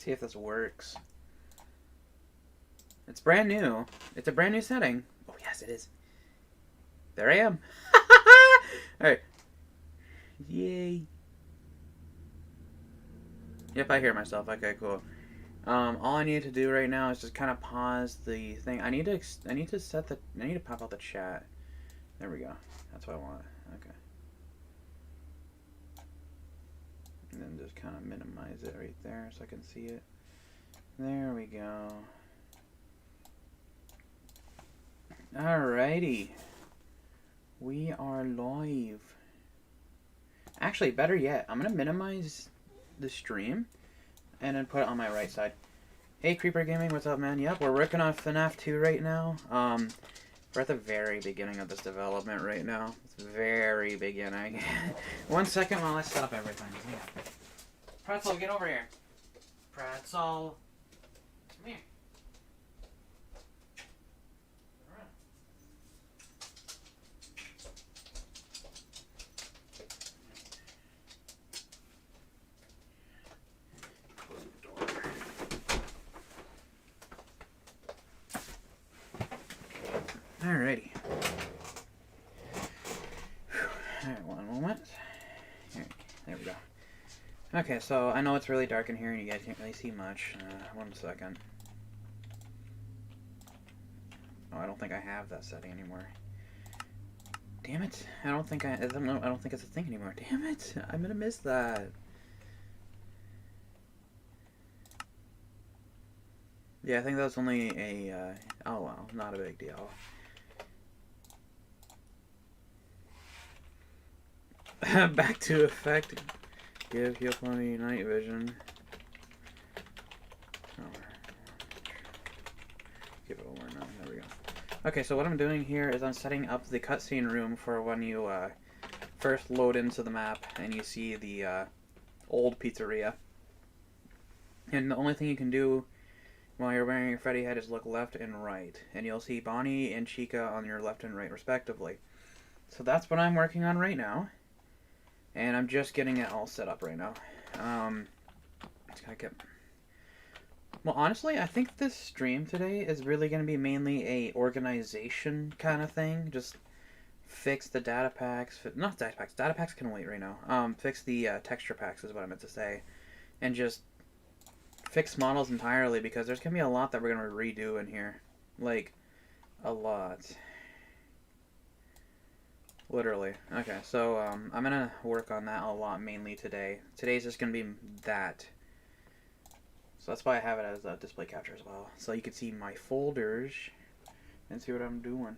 See if this works. It's brand new. It's a brand new setting. Oh, yes, it is. There I am. Alright. Yay. Yep, I hear myself. Okay, cool. All I need to do right now is just kind of pause the thing. I need to pop out the chat. There we go. That's what I want. Okay. And then just kind of minimize it right there so I can see it. There we go. Alrighty. We are live. Actually, better yet, I'm going to minimize the stream and then put it on my right side. Hey, Creeper Gaming, what's up, man? Yep, we're working on FNAF2 right now. We're at the very beginning of this development right now. It's very beginning. 1 second while I set up everything. Yeah. Pretzel, get over here. Pretzel. Come here. Alrighty. Alright, one moment. There we go. Okay, so I know it's really dark in here and you guys can't really see much. 1 second. Oh, I don't think I have that setting anymore. Damn it! I don't think it's a thing anymore. Damn it! I'm gonna miss that. Yeah, I think that's only a. Oh well, not a big deal. Back to effect. Give heal plenty night vision. Give it over now. There we go. Okay, so what I'm doing here is I'm setting up the cutscene room for when you first load into the map and you see the old pizzeria. And the only thing you can do while you're wearing your Freddy head is look left and right, and you'll see Bonnie and Chica on your left and right respectively. So that's what I'm working on right now. And I'm just getting it all set up right now. Just gotta get... Well, honestly, I think this stream today is really going to be mainly a organization kind of thing. Just fix the data packs. Not data packs. Data packs can wait right now. Fix the texture packs is what I meant to say. And just fix models entirely because there's going to be a lot that we're going to redo in here. Like, a lot. Literally. Okay, so I'm going to work on that a lot mainly today. Today's just going to be that. So that's why I have it as a display capture as well. So you can see my folders and see what I'm doing.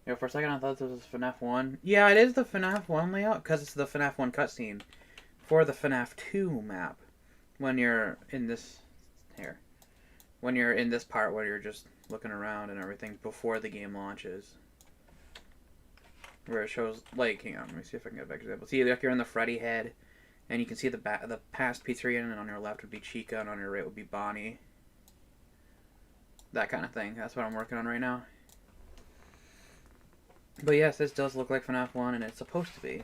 You know, for a second I thought this was FNAF 1. Yeah, it is the FNAF 1 layout because it's the FNAF 1 cutscene for the FNAF 2 map. When you're in this... Here. When you're in this part where you're just looking around and everything before the game launches. Where it shows, like, hang on, let me see if I can get a better example. See, like, you're in the Freddy head, and you can see the past pizzeria, and on your left would be Chica, and on your right would be Bonnie. That kind of thing. That's what I'm working on right now. But yes, this does look like FNAF 1, and it's supposed to be.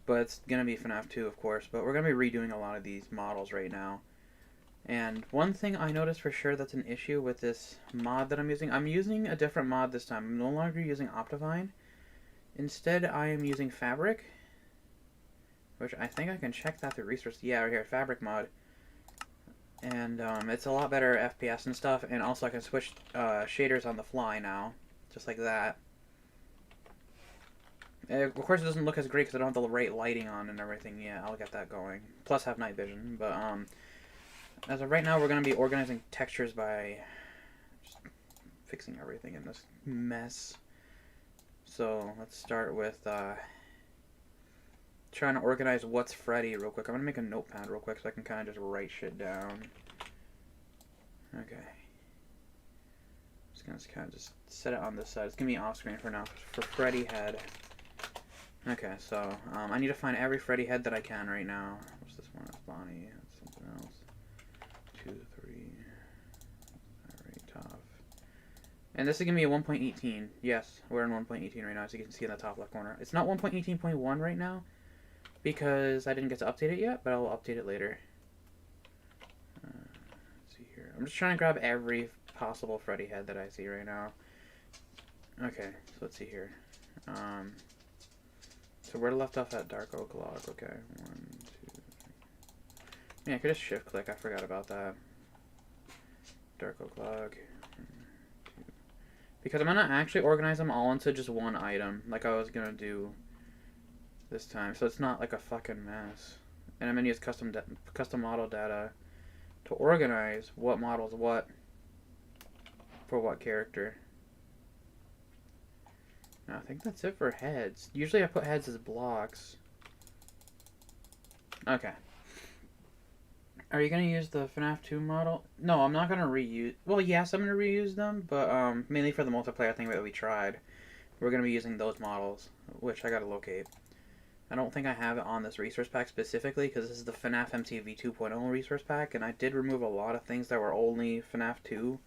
But it's going to be FNAF 2, of course. But we're going to be redoing a lot of these models right now. And one thing I noticed for sure that's an issue with this mod that I'm using a different mod this time. I'm no longer using Optifine. Instead, I am using Fabric, which I think I can check that through resources. Yeah, right here, Fabric mod. And it's a lot better FPS and stuff, and also I can switch shaders on the fly now, just like that. And of course, it doesn't look as great because I don't have the right lighting on and everything. Yeah, I'll get that going. Plus, have night vision. But as of right now, we're going to be organizing textures by just fixing everything in this mess. So let's start with trying to organize what's Freddy real quick. I'm going to make a notepad real quick so I can kind of just write shit down. Okay. Just going to kind of just set it on this side. It's going to be off screen for now for Freddy head. Okay, so I need to find every Freddy head that I can right now. What's this one? That's Bonnie. That's something else. 2, 3. Alright, top. And this is going to be a 1.18. Yes, we're in 1.18 right now, as you can see in the top left corner. It's not 1.18.1 right now, because I didn't get to update it yet, but I'll update it later. I'm just trying to grab every possible Freddy head that I see right now. Okay, so let's see here. So we're left off at Dark Oak Log. Okay, 1, 2, 3. Yeah, I could just shift click. I forgot about that. Dark Oak Log. 1, 2. Because I'm gonna actually organize them all into just one item, like I was gonna do this time, so it's not like a fucking mess. And I'm gonna use custom model data to organize what models what for what character. Now, I think that's it for heads. Usually I put heads as blocks. Okay. Are you going to use the FNAF2 model? No, I'm not going to reuse... Well, yes, I'm going to reuse them, but mainly for the multiplayer thing that we tried. We're going to be using those models, which I got to locate. I don't think I have it on this resource pack specifically, because this is the FNAF MTV 2.0 resource pack, and I did remove a lot of things that were only FNAF 2.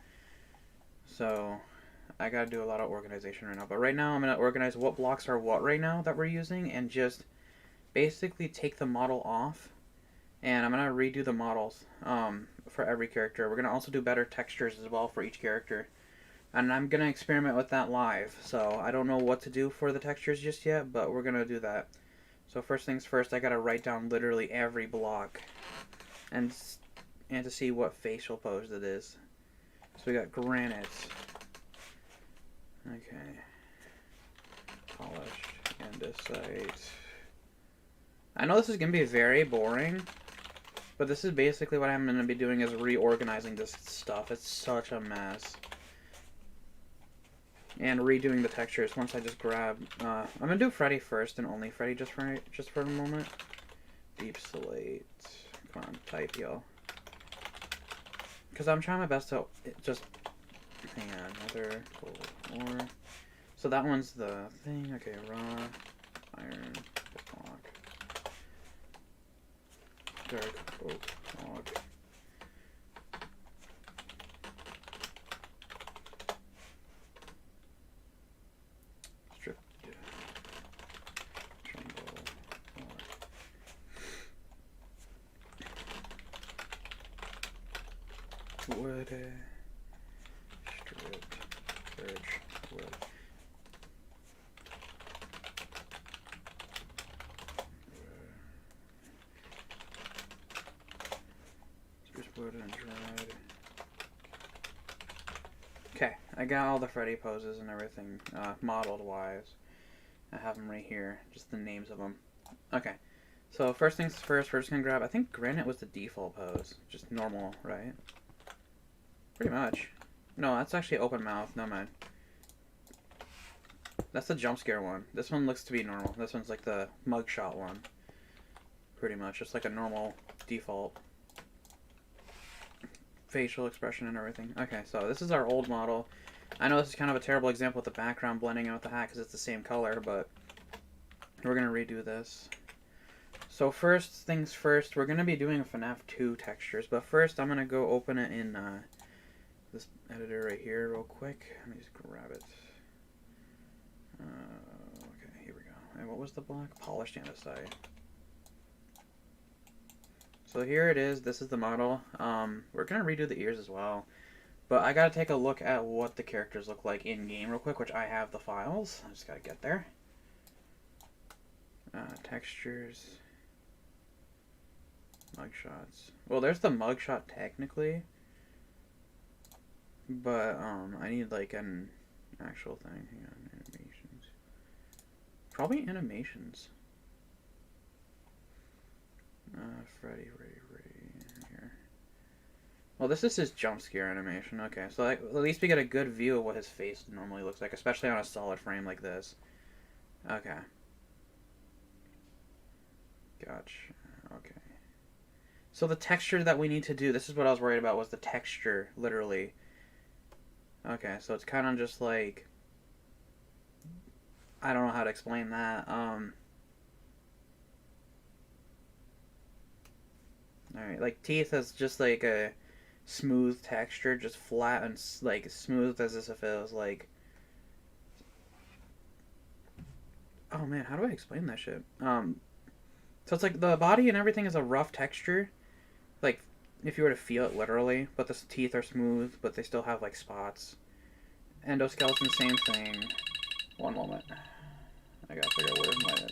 So, I gotta do a lot of organization right now. But right now, I'm gonna organize what blocks are what right now that we're using, and just basically take the model off. And I'm gonna redo the models for every character. We're gonna also do better textures as well for each character. And I'm gonna experiment with that live. So, I don't know what to do for the textures just yet, but we're gonna do that. So first things first, I gotta write down literally every block, and to see what facial pose it is. So we got granite. Okay. Polished andesite. I know this is gonna be very boring, but this is basically what I'm gonna be doing is reorganizing this stuff. It's such a mess. And redoing the textures once I just grab... I'm going to do Freddy first and only Freddy just for a moment. Deep Slate. Come on, type, yo. Because I'm trying my best to just... Hang on, another gold ore. So that one's the thing. Okay, raw, iron, block. Dark oak log. Wood, strip, birch, wood. Spruce wood and dried. Okay, I got all the Freddy poses and everything, modeled wise. I have them right here, just the names of them. Okay, so first things first, we're just gonna grab, I think granite was the default pose, just normal, right? Pretty much. No, that's actually open mouth. No, mind. That's the jump scare one. This one looks to be normal. This one's like the mugshot one. Pretty much. Just like a normal default facial expression and everything. Okay, so this is our old model. I know this is kind of a terrible example with the background blending out with the hat because it's the same color, but we're going to redo this. So first things first, we're going to be doing FNAF 2 textures, but first I'm going to go open it in... this editor right here real quick. Let me just grab it. Okay, here we go. And what was the block? Polished andesite. So here it is. This is the model. We're going to redo the ears as well. But I got to take a look at what the characters look like in-game real quick, which I have the files. I just got to get there. Textures. Mugshots. Well, there's the mugshot technically. But, I need, like, an actual thing. Hang on, animations. Probably animations. Freddy, here. Well, this is his jump scare animation. Okay, so like, at least we get a good view of what his face normally looks like, especially on a solid frame like this. Okay. Gotcha. Okay. So the texture that we need to do, this is what I was worried about, was the texture, literally. Okay, so it's kind of just like, I don't know how to explain that. Alright, like teeth is just like a smooth texture, just flat and like smooth as if it was like, oh man, how do I explain that shit? So it's like the body and everything is a rough texture, like if you were to feel it literally, but the teeth are smooth, but they still have like spots. Endoskeleton, same thing. One moment. I gotta figure out where my...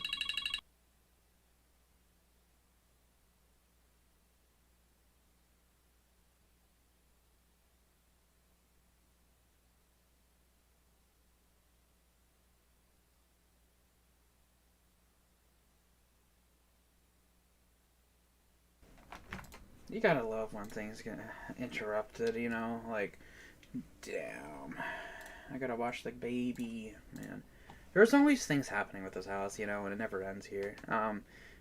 You gotta love when things get interrupted, you know? Like, damn. I gotta watch the baby, man. There's always things happening with this house, you know, and it never ends here.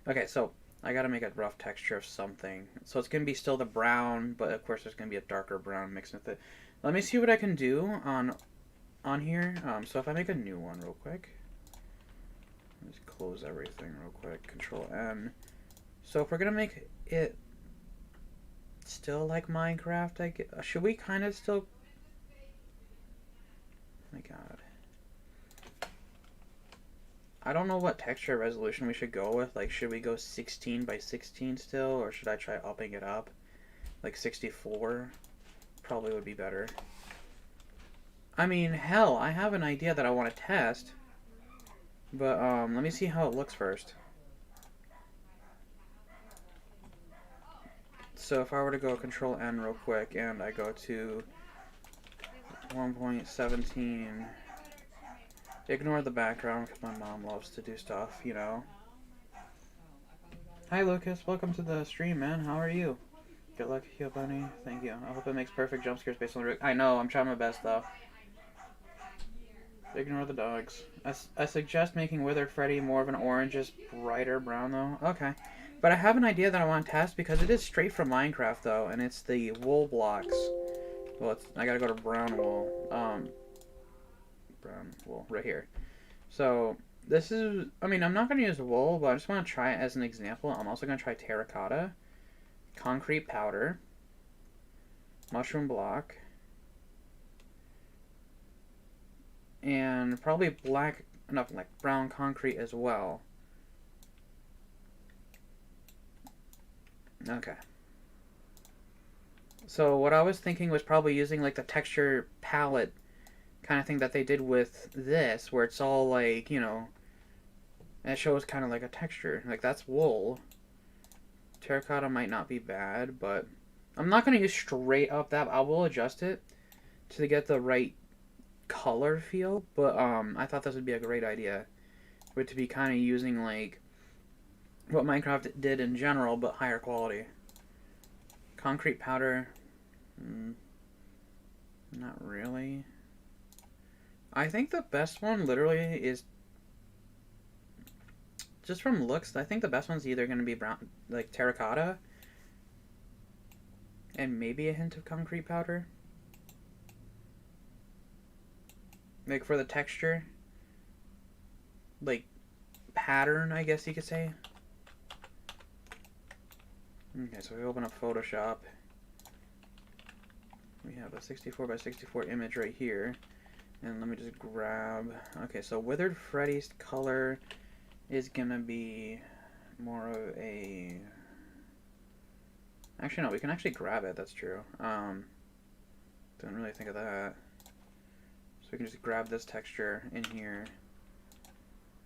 Okay, so I gotta make a rough texture of something. So it's gonna be still the brown, but of course there's gonna be a darker brown mixed with it. Let me see what I can do on here. So if I make a new one real quick, let's close everything real quick. Control N. So if we're gonna make it still like Minecraft, should we kind of still? Oh my God. I don't know what texture resolution we should go with. Like, should we go 16 by 16 still, or should I try upping it up? Like 64? Probably would be better. I mean, hell, I have an idea that I want to test. But, let me see how it looks first. So if I were to go Control N real quick, and I go to 1.17... Ignore the background because my mom loves to do stuff, you know. Hi Lucas, welcome to the stream, man. How are you? Good luck, Heel Bunny. Thank you. I hope it makes perfect jump scares based on the... I know, I'm trying my best though. Ignore the dogs. I suggest making Withered Freddy more of an orangish, brighter brown though. Okay. But I have an idea that I want to test because it is straight from Minecraft though, and it's the wool blocks. Well, I gotta go to brown wool. Brown wool right here. So this is, I mean, I'm not going to use wool, but I just want to try it as an example. I'm also going to try terracotta, concrete powder, mushroom block, and probably black, enough like brown concrete as well. Okay. So what I was thinking was probably using like the texture palette kind of thing that they did with this, where it's all like, you know, and it shows kind of like a texture. Like, that's wool. Terracotta might not be bad, but I'm not going to use straight up that. I will adjust it to get the right color feel, but I thought this would be a great idea. For it to be kind of using, like, what Minecraft did in general, but higher quality. Concrete powder. Not really. I think the best one literally is, just from looks, I think the best one's either going to be brown, like terracotta, and maybe a hint of concrete powder. Like for the texture, like pattern, I guess you could say. Okay, so we open up Photoshop. We have a 64 by 64 image right here. And let me just grab... Okay, so Withered Freddy's color is gonna be more of a... Actually, no, we can actually grab it, that's true. Didn't really think of that. So we can just grab this texture in here.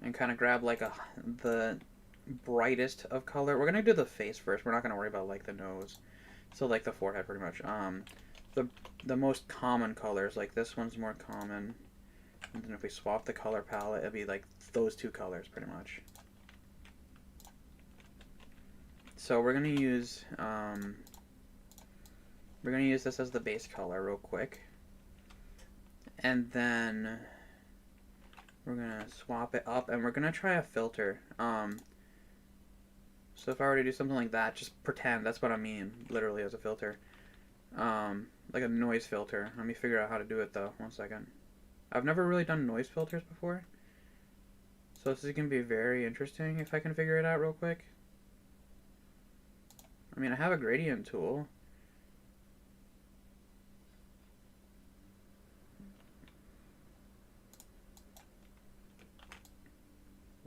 And kind of grab, like, the brightest of color. We're gonna do the face first. We're not gonna worry about, like, the nose. So, like, the forehead, pretty much. The most common colors, like this one's more common, and then if we swap the color palette, it'd be like those two colors pretty much. So we're gonna use this as the base color real quick, and then we're gonna swap it up, and we're gonna try a filter. So if I were to do something like that, just pretend that's what I mean, literally as a filter. Like a noise filter. Let me figure out how to do it though. 1 second. I've never really done noise filters before, so this is going to be very interesting if I can figure it out real quick. I mean, I have a gradient tool.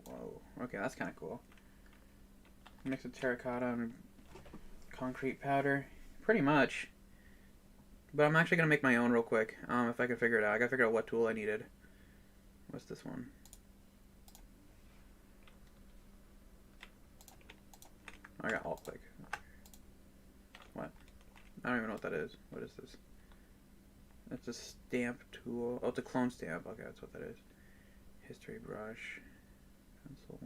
Whoa. Okay, that's kind of cool. Mix of terracotta and concrete powder. pretty much. But I'm actually going to make my own real quick, if I can figure it out. I got to figure out what tool I needed. What's this one? I got alt click. What? I don't even know what that is. What is this? That's a stamp tool. Oh, it's a clone stamp. Okay, that's what that is. History brush. Pencil.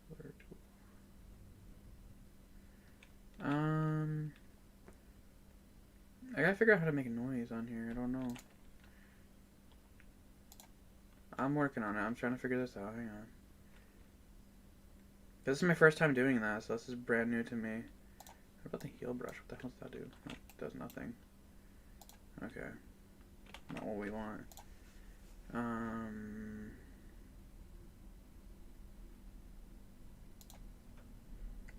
Blur tool. I gotta figure out how to make a noise on here. I don't know. I'm working on it. I'm trying to figure this out. Hang on. This is my first time doing that, so this is brand new to me. What about the heal brush? What the hell does that do? Nope, does nothing. Okay. Not what we want.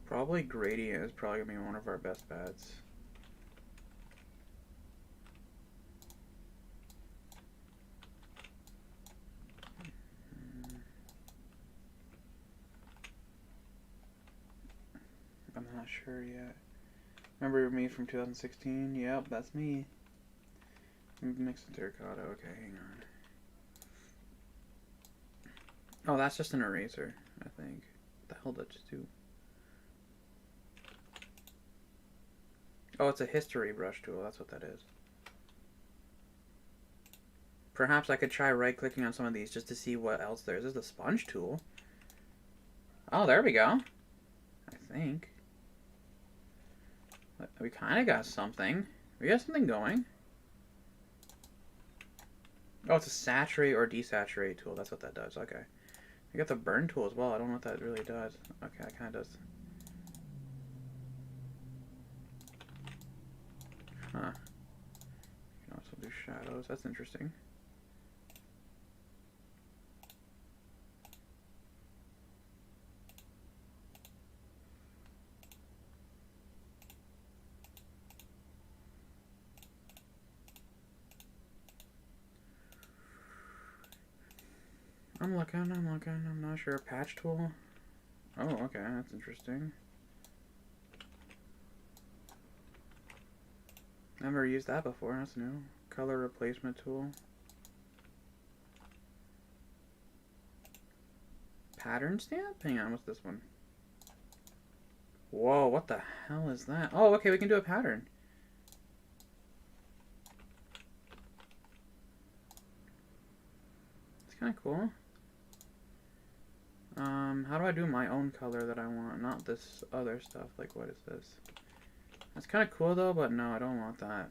Probably gradient is probably gonna be one of our best bets. I'm not sure yet. Remember me from 2016? Yep, that's me. Mixed terracotta. Okay, hang on. Oh, that's just an eraser, I think. What the hell did that just do? Oh, it's a history brush tool. That's what that is. Perhaps I could try right-clicking on some of these just to see what else there is. This is the sponge tool. Oh, there we go. I think. We kind of got something. We got something going. Oh, it's a saturate or desaturate tool. That's what that does. Okay. We got the burn tool as well. I don't know what that really does. Okay, it kind of does. Huh. You can also do shadows. That's interesting. I'm looking, I'm not sure. Patch tool? Oh, okay, that's interesting. Never used that before, that's new. Color replacement tool. Pattern stamp? Hang on, what's this one? Whoa, what the hell is that? Oh, okay, we can do a pattern. It's kind of cool. How do I do my own color that I want? Not this other stuff. Like, what is this? That's kind of cool, though, but no, I don't want that.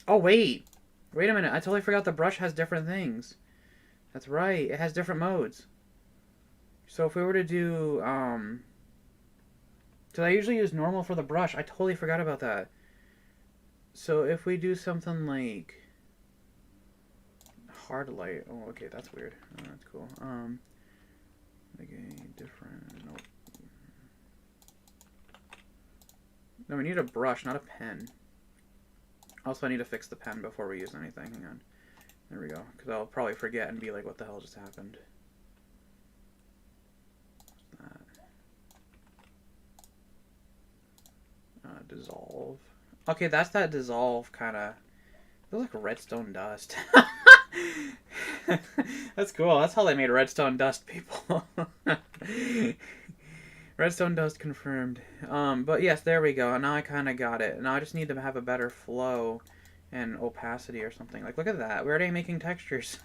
Oh, wait! Wait a minute, I totally forgot the brush has different things. That's right, it has different modes. So if we were to do, because I usually use normal for the brush. I totally forgot about that. So if we do something like hard light. Oh, okay, that's weird. Oh, that's cool. Like a different. Nope. No, we need a brush, not a pen. Also, I need to fix the pen before we use anything. Hang on. There we go. Because I'll probably forget and be like, what the hell just happened? What's that? Dissolve. Okay, that's that dissolve kind of. It looks like redstone dust. That's cool. That's how they made redstone dust, people. Redstone dust confirmed. But yes, there we go. Now I kind of got it. Now I just need to have a better flow and opacity or something. Like, look at that. We're already making textures.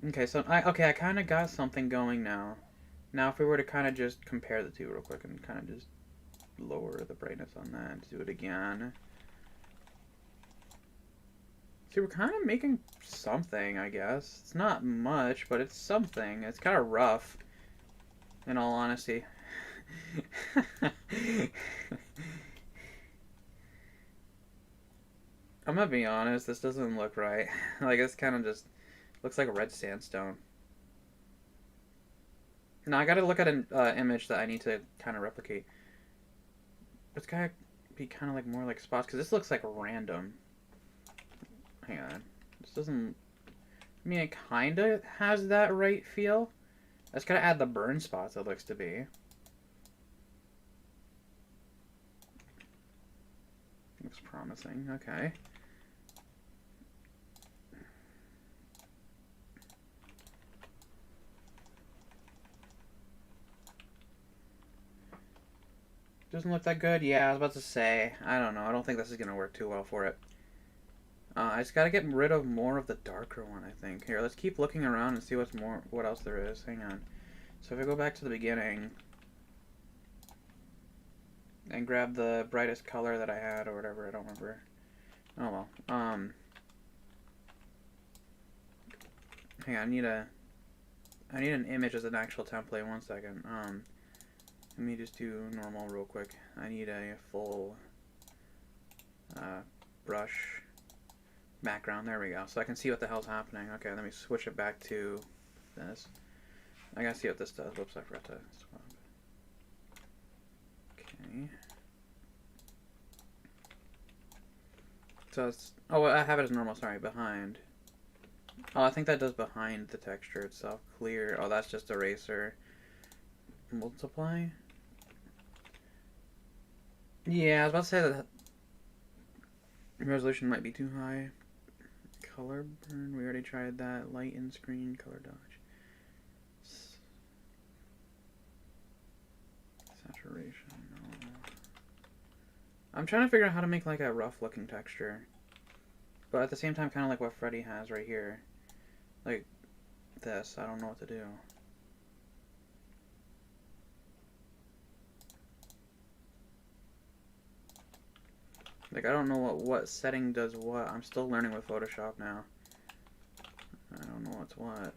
Okay, so I kind of got something going now. Now, if we were to kind of just compare the two real quick and kind of just lower the brightness on that and do it again. See, we're kind of making something, I guess. It's not much, but it's something. It's kind of rough, in all honesty. I'm gonna be honest, this doesn't look right. Like, it's kind of just looks like a red sandstone. Now, I gotta look at an image that I need to kind of replicate. It's gotta be kind of like more like spots, because this looks like random. Hang on. This doesn't... I mean, it kind of has that right feel. I just gotta add the burn spots, it looks to be. Looks promising. Okay. Doesn't look that good. Yeah, I was about to say. I don't know. I don't think this is gonna work too well for it. I just gotta get rid of more of the darker one, I think. Here, let's keep looking around and see what else there is. Hang on. So if I go back to the beginning and grab the brightest color that I had or whatever, I don't remember. Oh well. Hang on, I need an image as an actual template. 1 second. Let me just do normal real quick. I need a full brush background. There we go. So I can see what the hell's happening. Okay, let me switch it back to this. I gotta see what this does. Whoops, I forgot to swap. Okay. So it's, oh, I have it as normal, sorry, behind. Oh, I think that does behind the texture itself. Clear. Oh, that's just eraser. Multiply? Yeah, I was about to say that resolution might be too high. Color burn, we already tried that. Light in screen, color dodge. Saturation, no. I'm trying to figure out how to make like a rough looking texture. But at the same time, kind of like what Freddy has right here. Like this, I don't know what to do. Like, I don't know what setting does what. I'm still learning with Photoshop now. I don't know what's what.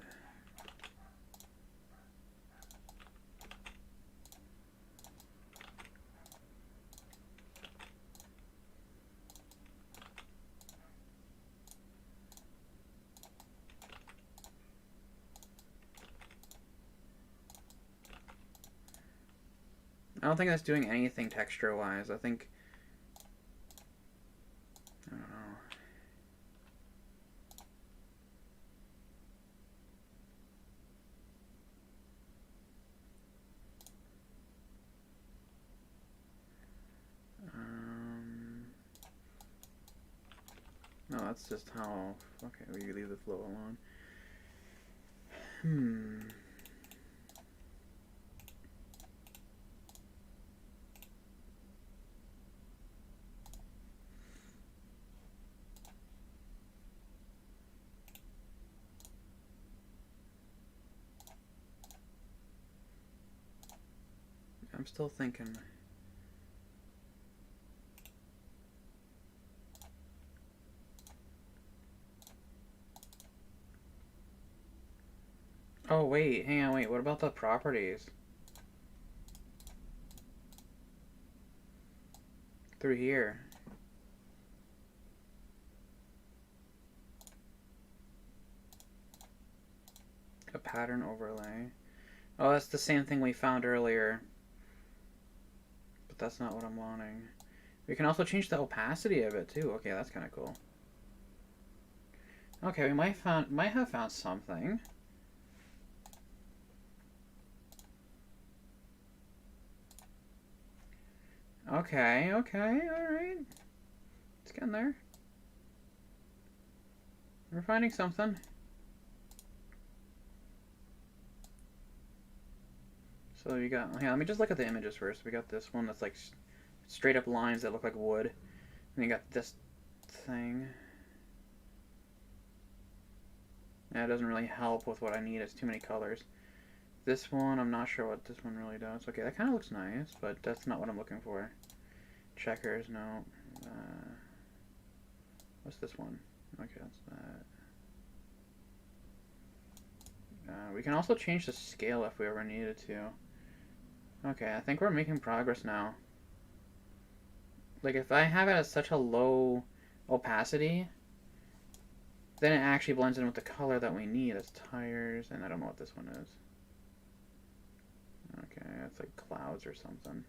I don't think that's doing anything texture-wise. I think... I don't know. No, that's just how... Okay, we leave the flow alone. I'm still thinking. Oh, wait, hang on, wait, what about the properties? Through here. A pattern overlay. Oh, that's the same thing we found earlier. But that's not what I'm wanting. We can also change the opacity of it, too. Okay, that's kind of cool. Okay, we might have found something. Okay, alright. It's getting there. We're finding something. So you got, yeah, let me just look at the images first. We got this one that's like straight up lines that look like wood. And you got this thing. Yeah, it doesn't really help with what I need. It's too many colors. This one, I'm not sure what this one really does. Okay, that kind of looks nice, but that's not what I'm looking for. Checkers, no. What's this one? Okay, that's that. We can also change the scale if we ever needed to. Okay, I think we're making progress now. Like, if I have it at such a low opacity, then it actually blends in with the color that we need. It's tires, and I don't know what this one is. Okay, it's like clouds or something.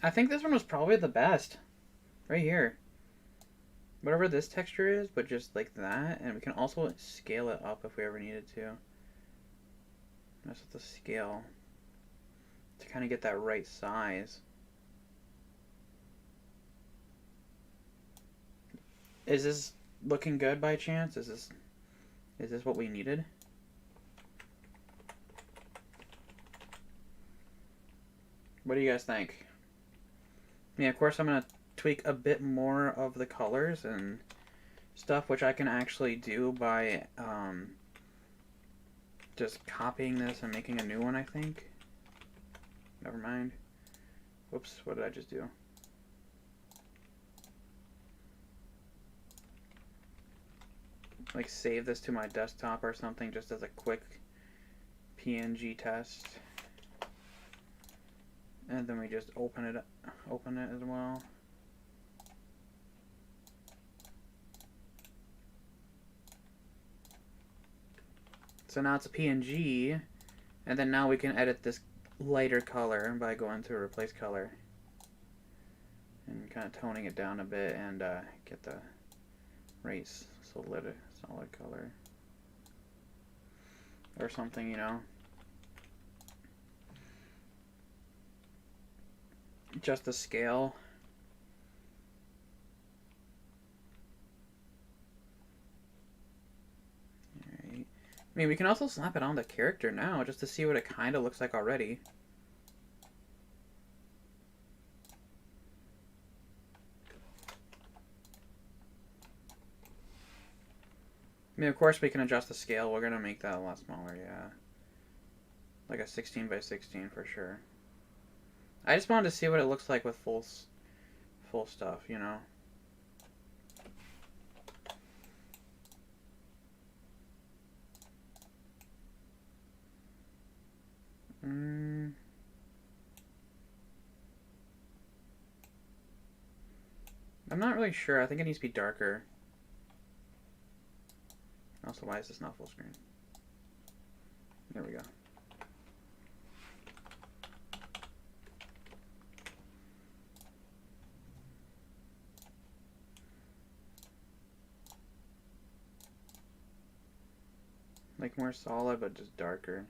I think this one was probably the best. Right here. whatever this texture is, but just like that. And we can also scale it up if we ever needed to. Mess with the scale to kind of get that right size. Is this looking good by chance? Is this what we needed? What do you guys think? Yeah, of course I'm going to tweak a bit more of the colors and stuff, which I can actually do by just copying this and making a new one, I think. Never mind. Whoops, what did I just do? Like save this to my desktop or something just as a quick PNG test. And then we just open it as well. So now it's a PNG, and then now we can edit this lighter color by going to replace color and kind of toning it down a bit and get the right solid color or something, you know. Just the scale. Alright. I mean, we can also slap it on the character now just to see what it kind of looks like already. I mean, of course we can adjust the scale. We're going to make that a lot smaller, yeah. Like a 16 by 16 for sure. I just wanted to see what it looks like with full stuff, you know. I'm not really sure. I think it needs to be darker. Also, why is this not full screen? There we go. Like more solid, but just darker.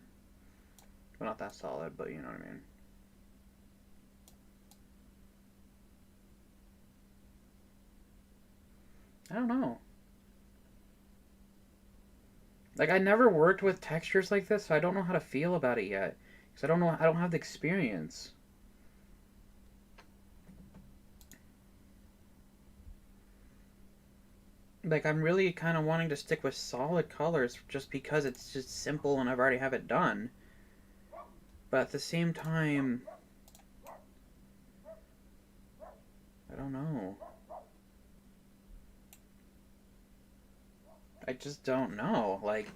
Well, not that solid, but you know what I mean. I don't know. Like, I never worked with textures like this, so I don't know how to feel about it yet. Because I don't have the experience. Like, I'm really kind of wanting to stick with solid colors just because it's just simple and I've already have it done. But at the same time, I don't know. I just don't know. Like,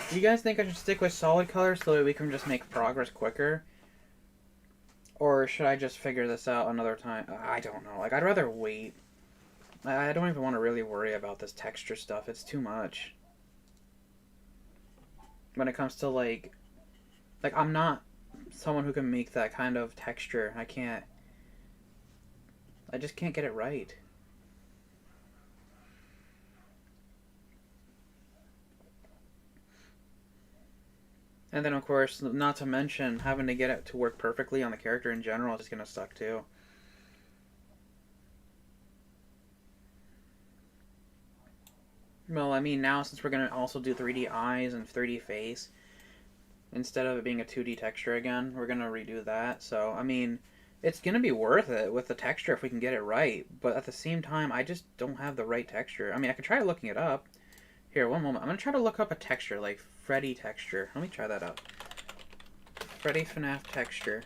do you guys think I should stick with solid colors so that we can just make progress quicker? Or should I just figure this out another time? I don't know. Like, I'd rather wait. I don't even want to really worry about this texture stuff. It's too much. When it comes to, like, I'm not someone who can make that kind of texture. I just can't get it right. And then, of course, not to mention, having to get it to work perfectly on the character in general is just going to suck, too. Well, I mean, now, since we're going to also do 3D eyes and 3D face, instead of it being a 2D texture again, we're going to redo that. So, I mean, it's going to be worth it with the texture if we can get it right. But at the same time, I just don't have the right texture. I mean, I could try looking it up. Here, one moment. I'm going to try to look up a texture, like Freddy texture. Let me try that out. Freddy FNAF texture.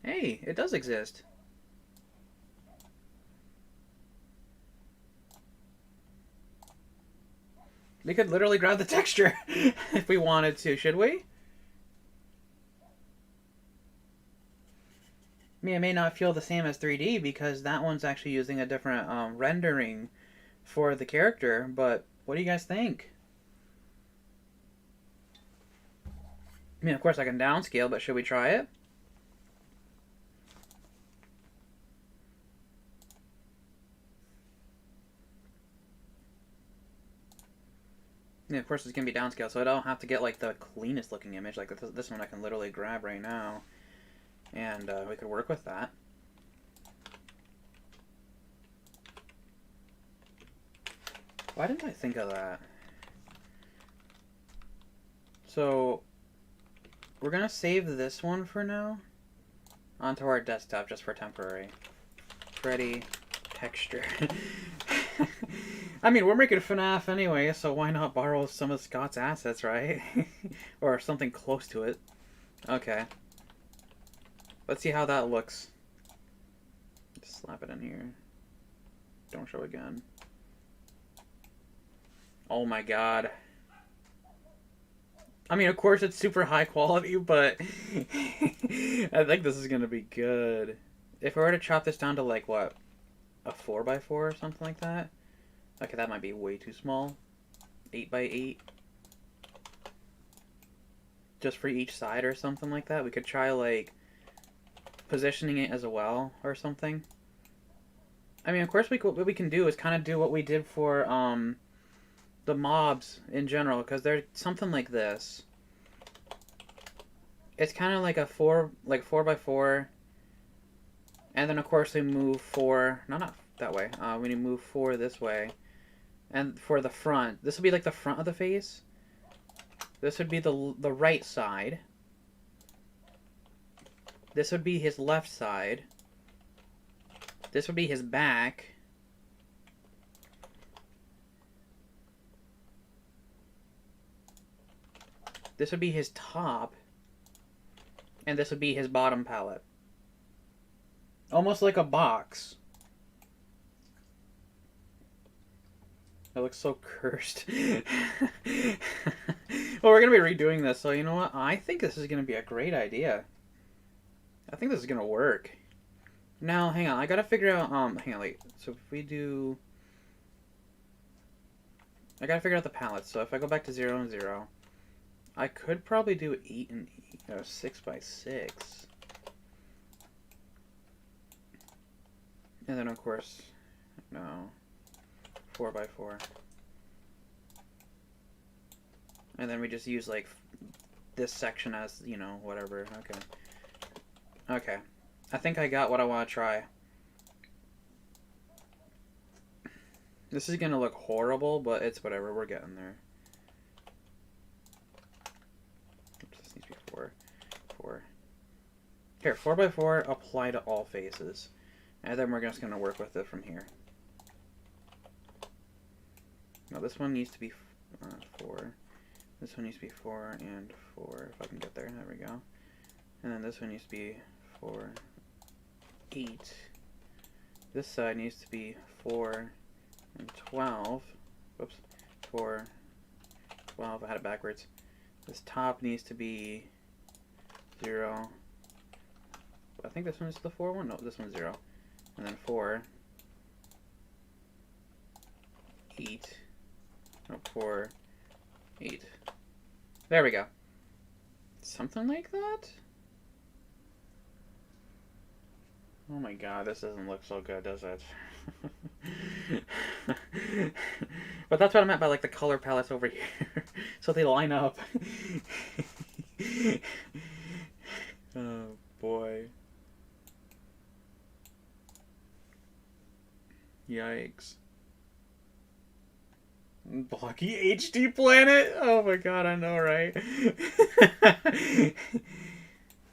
Hey, it does exist. We could literally grab the texture if we wanted to, should we? I mean, it may not feel the same as 3D because that one's actually using a different rendering for the character, but what do you guys think? I mean, of course I can downscale, but should we try it? Yeah, of course it's gonna be downscaled, so I don't have to get like the cleanest looking image. Like this one I can literally grab right now, and we could work with that. Why didn't I think of that? So we're gonna save this one for now onto our desktop just for temporary. Ready, texture. I mean, we're making FNAF anyway, so why not borrow some of Scott's assets, right? Or something close to it. Okay. Let's see how that looks. Just slap it in here. Don't show again. Oh my god. I mean, of course it's super high quality, but I think this is gonna be good. If I were to chop this down to like, what? A 4x4 or something like that? Okay, that might be way too small. 8x8. Just for each side or something like that. We could try like positioning it as well or something. I mean, of course what we can do is kind of do what we did for the mobs in general, because they're something like this. It's kind of like a 4x4, and then of course we move 4, no, not that way. We move 4 this way, and for the front, this would be like the front of the face. This would be the right side. This would be his left side. This would be his back. This would be his top. And this would be his bottom palette. Almost like a box. That looks so cursed. Well, we're going to be redoing this, so you know what? I think this is going to be a great idea. I think this is going to work. Now, hang on. I got to figure out... hang on, wait. So if we do... I got to figure out the palettes. So if I go back to 0 and 0... I could probably do 8 and 8, 6x6. And then, of course, no, 4x4. And then we just use, like, this section as, you know, whatever. Okay. Okay. I think I got what I want to try. This is going to look horrible, but it's whatever. We're getting there. This needs to be 4. Here, 4x4, apply to all faces. And then we're just going to work with it from here. No, this one needs to be 4. This one needs to be 4 and 4, if I can get there. There we go. And then this one needs to be 4, 8. This side needs to be 4 and 12. Whoops. 4, 12. I had it backwards. This top needs to be 0. I think this one's the 4 one. No, this one's 0. And then 4, 8. No, 4, 8. There we go. Something like that? Oh my god, this doesn't look so good, does it? But that's what I meant by like the color palettes over here. So they line up. Oh boy. Yikes. Blocky HD planet? Oh my god, I know, right?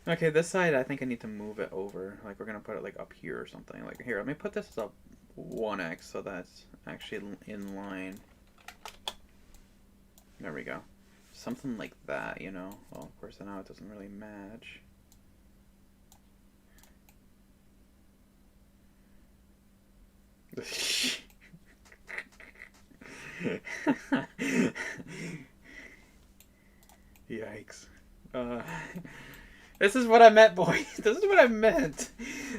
Okay, this side, I think I need to move it over. Like, we're gonna put it, like, up here or something. Like, here, let me put this up 1x so that's actually in line. There we go. Something like that, you know? Well, of course, now it doesn't really match. Yikes. This is what I meant, boys. This is what I meant.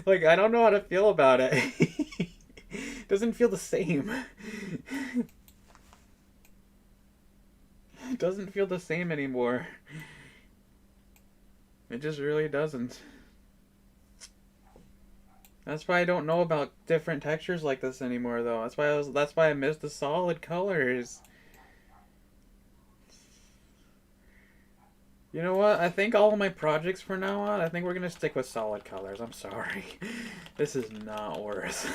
Like, I don't know how to feel about it. It doesn't feel the same. It doesn't feel the same anymore. It just really doesn't. That's why I don't know about different textures like this anymore, though. That's why I missed the solid colors. You know what? I think all of my projects from now on, I think we're gonna stick with solid colors. I'm sorry. This is not worth.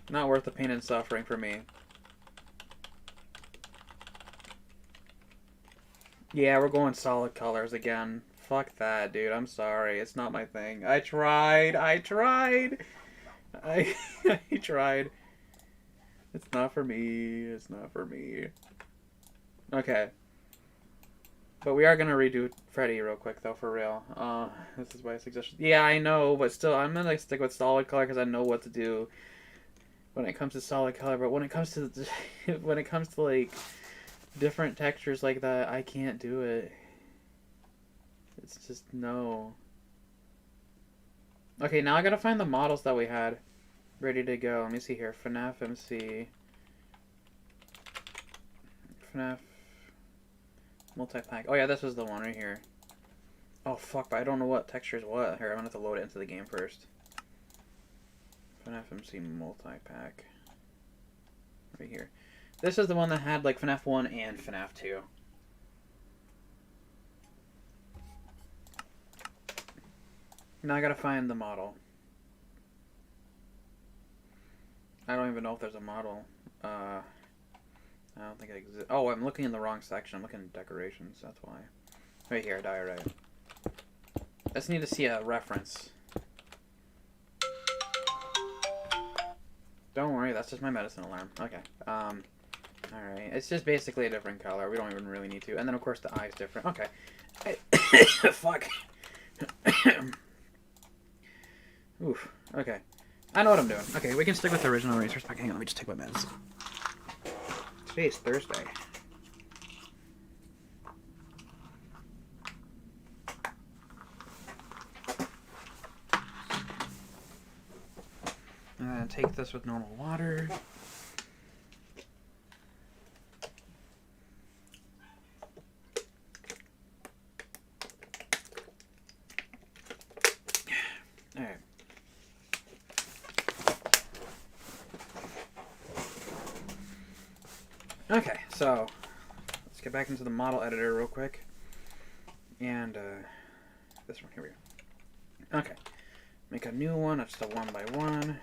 Not worth the pain and suffering for me. Yeah, we're going solid colors again. Fuck that, dude. I'm sorry. It's not my thing. I tried. I tried. I I tried. It's not for me. It's not for me. Okay. But we are gonna redo Freddy real quick, though, for real. This is my suggestion. Yeah, I know, but still, I'm gonna stick with solid color because I know what to do when it comes to solid color. But when it comes to when it comes to like different textures like that, I can't do it. It's just no. Okay, now I gotta find the models that we had ready to go. Let me see here. FNAF MC. FNAF multi-pack. Oh yeah, this was the one right here. Oh fuck, but I don't know what texture is what. Here, I'm gonna have to load it into the game first. FNAF MC multi-pack. Right here. This is the one that had like FNAF 1 and FNAF 2. Now I gotta find the model. I don't even know if there's a model. I don't think it exists. Oh, I'm looking in the wrong section. I'm looking at decorations. That's why. Right here, diorite. I just need to see a reference. Don't worry, that's just my medicine alarm. Okay. Alright. It's just basically a different color. We don't even really need to. And then, of course, the eye's different. Okay. Fuck. Oof. Okay. I know what I'm doing. Okay, we can stick with the original Razor's Pack. Hang on, let me just take my medicine. Today's Thursday. And take this with normal water. Alright. Okay, so let's get back into the model editor real quick. And this one, here we go. Okay. Make a new one, that's the 1x1.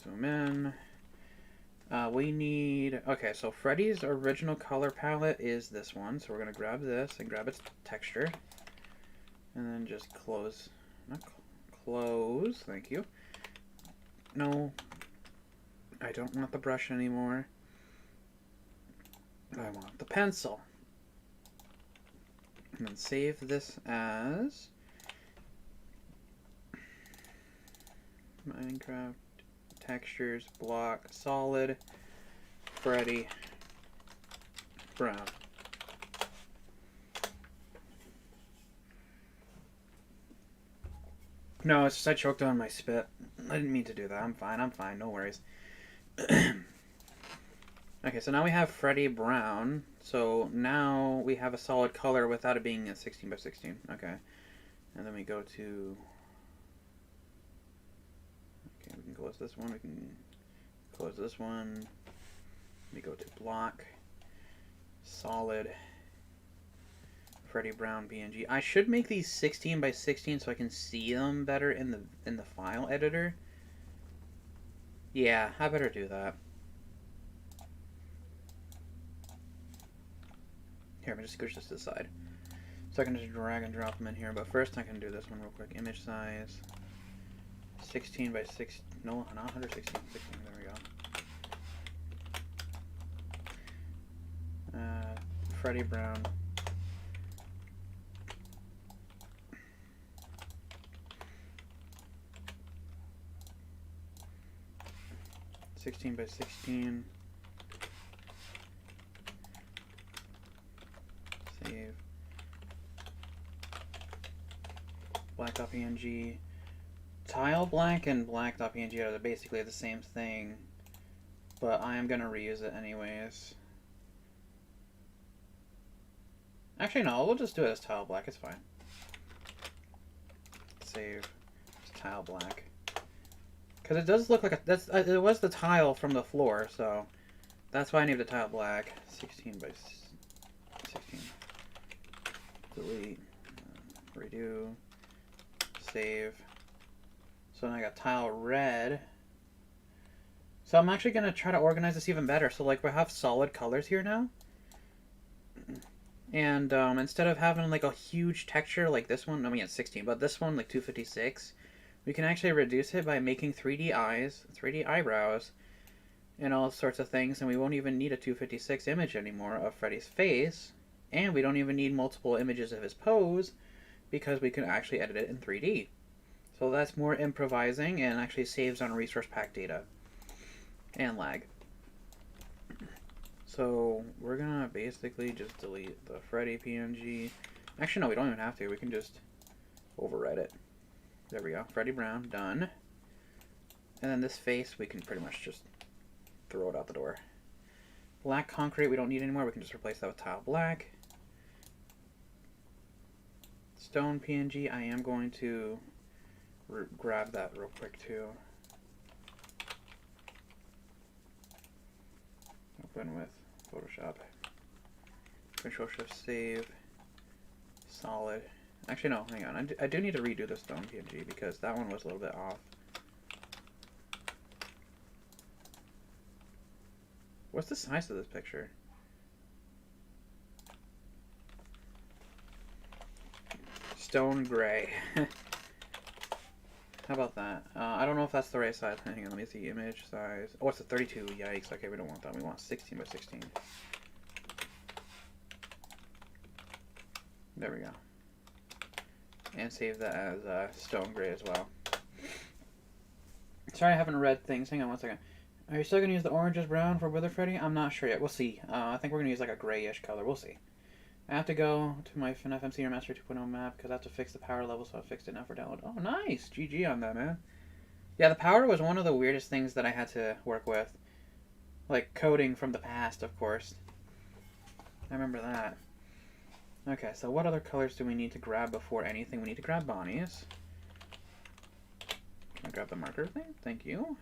Zoom in. We need... Okay, so Freddy's original color palette is this one. So we're going to grab this and grab its texture. And then just close. Not close. Thank you. No. I don't want the brush anymore. I want the pencil. And then save this as... Minecraft. Textures, block, solid, Freddy, brown. No, it's just I choked on my spit. I didn't mean to do that. I'm fine, no worries. Okay, so now we have Freddy brown. So now we have a solid color without it being a 16x16. Okay. And then we go to... Okay, we can close this one. We can close this one. We go to block, solid, Freddy Brown PNG. I should make these 16x16 so I can see them better in the file editor. Yeah, I better do that. Here, I'm gonna just squish this to the side. So I can just drag and drop them in here. But first I can do this one real quick. Image size. 16x6, no, not 116, 16, there we go. Freddy Brown. Sixteen by 16. Save. Black.png. Tile black and black.png are basically the same thing, but I am going to reuse it anyways. Actually, no, we'll just do it as tile black, it's fine. Save. It's tile black. Because it does look like it was the tile from the floor, so That's why I need the tile black. 16 by 16. Delete. Redo. Save. So now I got tile red. So I'm actually going to try to organize this even better. So like we have solid colors here now. And instead of having like a huge texture like this one, I mean it's 16, but this one like 256, we can actually reduce it by making 3D eyes, 3D eyebrows, and all sorts of things, and we won't even need a 256 image anymore of Freddy's face, and we don't even need multiple images of his pose, because we can actually edit it in 3D. So that's more improvising and actually saves on resource pack data and lag. So we're gonna basically just delete the Freddy PNG. Actually, no, we don't even have to. We can just overwrite it. There we go. Freddy Brown, done. And then this face, we can pretty much just throw it out the door. Black concrete, we don't need anymore. We can just replace that with tile black. Stone PNG, I am going to grab that real quick too. Open with Photoshop. Control Shift Save. Solid. Actually, no, hang on. I do need to redo the stone PNG because that one was a little bit off. What's the size of this picture? Stone gray. How about that? I don't know if that's the right size. Hang on, let me see. Image size. Oh, it's a 32. Yikes. Okay, we don't want that. We want 16 by 16. There we go. And save that as stone gray as well. Sorry I haven't read things. Hang on one second. Are you still going to use the orange as brown for Wither Freddy? I'm not sure yet. We'll see. I think we're going to use like a grayish color. We'll see. I have to go to my FNAF2 Remastered 2.0 map because I have to fix the power level, so I fixed it now for download. Oh, nice! GG on that, man. Yeah, the power was one of the weirdest things that I had to work with. Like, coding from the past, of course. I remember that. Okay, so what other colors do we need to grab before anything? We need to grab Bonnie's. Can I grab the marker thing? Thank you.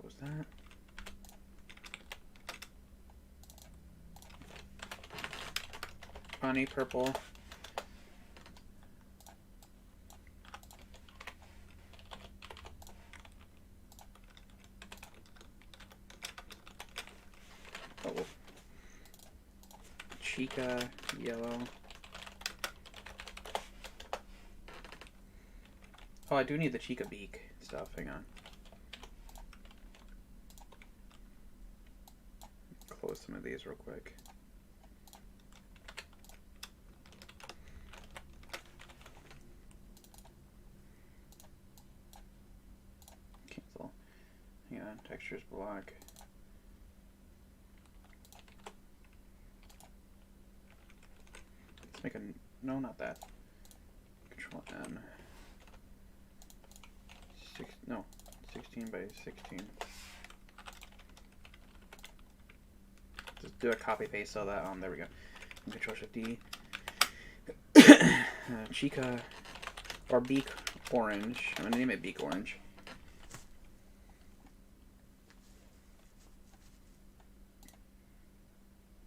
Close that. Bonnie purple. Oh. Chica yellow. Oh, I do need the Chica beak stuff. Hang on. Close some of these real quick. Cancel. Hang on. Textures black. Let's make a... No, not that. Control N. 16 by 16. Just do a copy paste so that there we go. Control Shift D. Chica or Beak Orange. I'm gonna name it Beak Orange.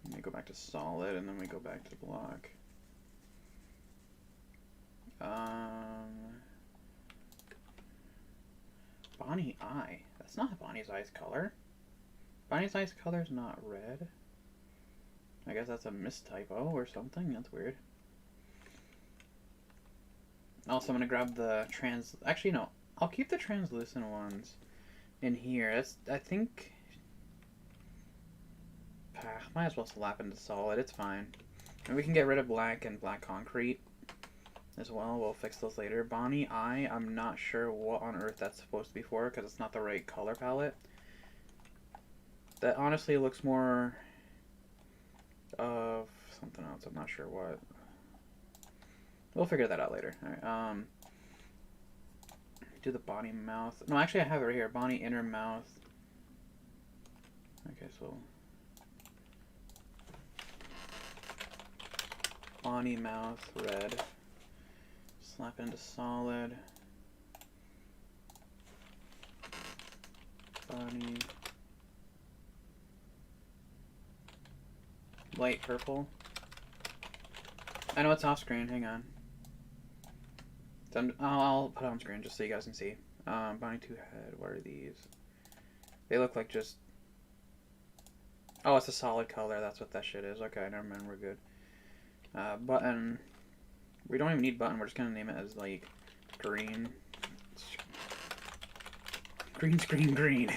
And we go back to solid, and then we go back to the block. Bonnie Eye. That's not Bonnie's Eye's color. Bonnie's Eye's color is not red. I guess that's a mistypo or something. That's weird. Also, I'm gonna grab the Actually, no. I'll keep the translucent ones in here. I think... might as well slap into solid. It's fine. And we can get rid of black and black concrete as well. We'll fix those later. Bonnie Eye, I'm not sure what on earth that's supposed to be for because it's not the right color palette. That honestly looks more of something else. I'm not sure what. We'll figure that out later. Alright, do the Bonnie mouth. No, actually I have it right here. Bonnie inner mouth. Okay, so Bonnie mouth red. Slap it into solid. Bonnie light purple. I know it's off screen. Hang on. So I'll put it on screen just so you guys can see. Bonnie 2 head. What are these? They look like just... Oh, it's a solid color. That's what that shit is. Okay, never mind. We're good. Button. We don't even need button. We're just going to name it as, like, green. Green screen green.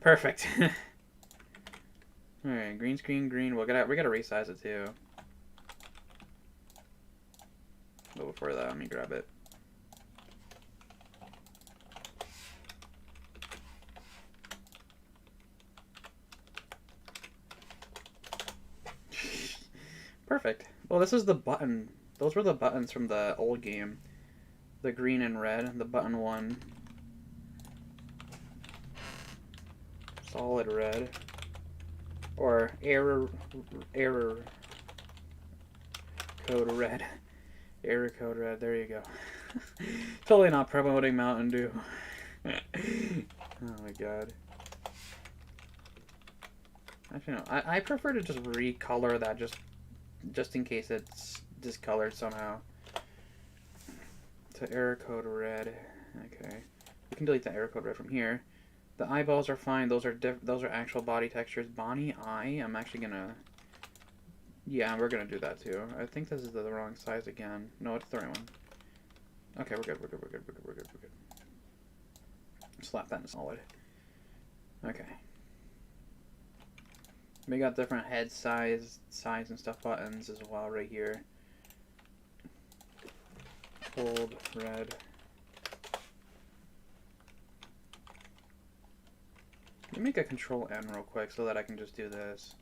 Perfect. Alright, green screen green. We gotta resize it, too. But before that, let me grab it. Perfect. Well, this is the button. Those were the buttons from the old game. The green and red. The button one. Solid red. Or error code red. Error code red. There you go. Totally not promoting Mountain Dew. Oh my god. Actually, no. I prefer to just recolor that just in case it's discolored somehow. To error code red. Okay. We can delete the error code red from here. The eyeballs are fine. Those are actual body textures. Bonnie eye. I'm actually gonna. Yeah, we're gonna do that too. I think this is the wrong size again. No, it's the right one. Okay, we're good. We're good. We're good. We're good. We're good. We're good. Slap that in solid. Okay. We got different head size and stuff buttons as well right here. Old red. Let me make a Control N real quick so that I can just do this.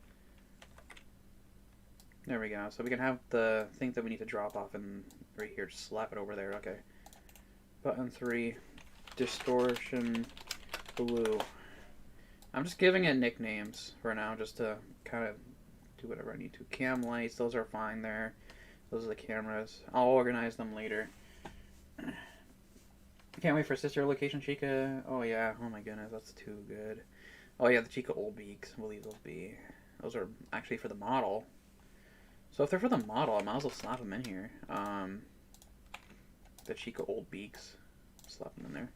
There we go. So we can have the thing that we need to drop off and right here, just slap it over there. Okay. Button 3, distortion blue. I'm just giving it nicknames for now, just to kind of do whatever I need to. Cam lights, those are fine there. Those are the cameras. I'll organize them later. Can't wait for Sister Location Chica. Oh yeah, oh my goodness, that's too good. Oh yeah, the Chica old beaks. We'll leave those be. Those are actually for the model. So if they're for the model, I might as well slap them in here. The Chica old beaks. Slap them in there.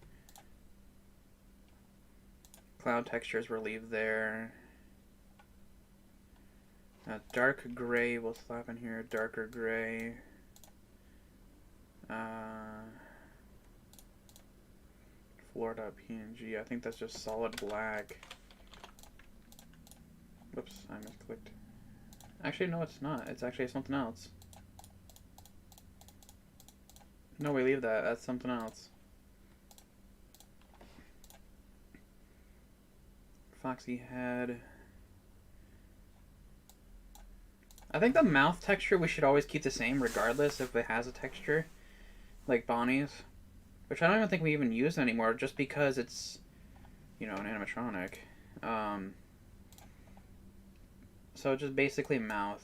Cloud textures we'll leave there. Dark gray we'll slap in here. Darker gray. Floor.png. I think that's just solid black. Whoops, I misclicked. Actually, no, it's not. It's actually something else. No, we leave that. That's something else. Foxy head. I think the mouth texture we should always keep the same regardless if it has a texture. Like Bonnie's. Which I don't even think we even use anymore just because it's, you know, an animatronic. So just basically mouth.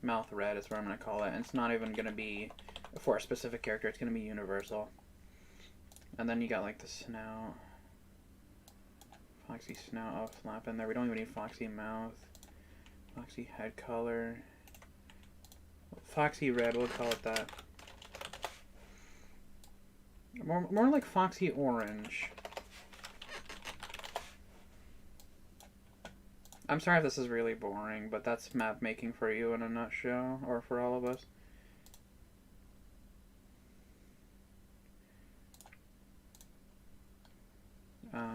Mouth red is what I'm going to call it. And it's not even going to be for a specific character. It's going to be universal. And then you got like the snout. Foxy snout. Oh, flap in there. We don't even need Foxy mouth. Foxy head color. Foxy red, we'll call it that. More like Foxy orange. I'm sorry if this is really boring, but that's map making for you in a nutshell, or for all of us.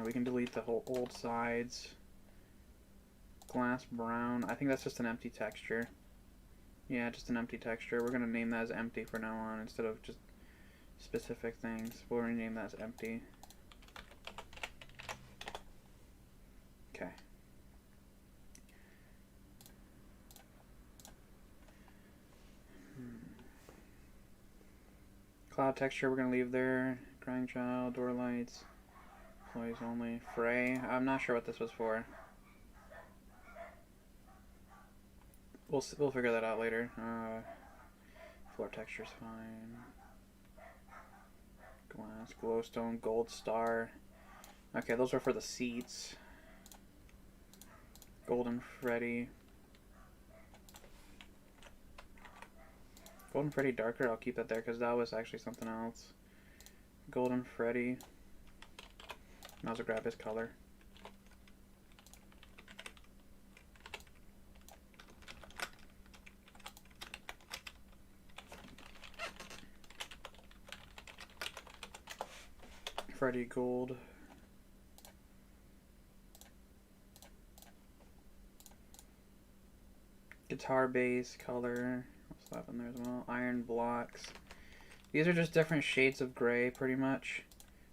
We can delete the whole old sides. Glass brown. I think that's just an empty texture. Yeah, just an empty texture. We're going to name that as empty for now on instead of just specific things. We'll rename that as empty. Okay. Cloud texture we're going to leave there. Crying child, door lights, employees only. Fray. I'm not sure what this was for. We'll figure that out later. Floor texture's fine. Glass, glowstone, gold star. Okay, those are for the seats. Golden Freddy. Golden Freddy darker, I'll keep that there because that was actually something else. Golden Freddy. Might as well grab his color. Freddy Gold. Guitar bass color. I'll slap in there as well. Iron blocks. These are just different shades of gray, pretty much,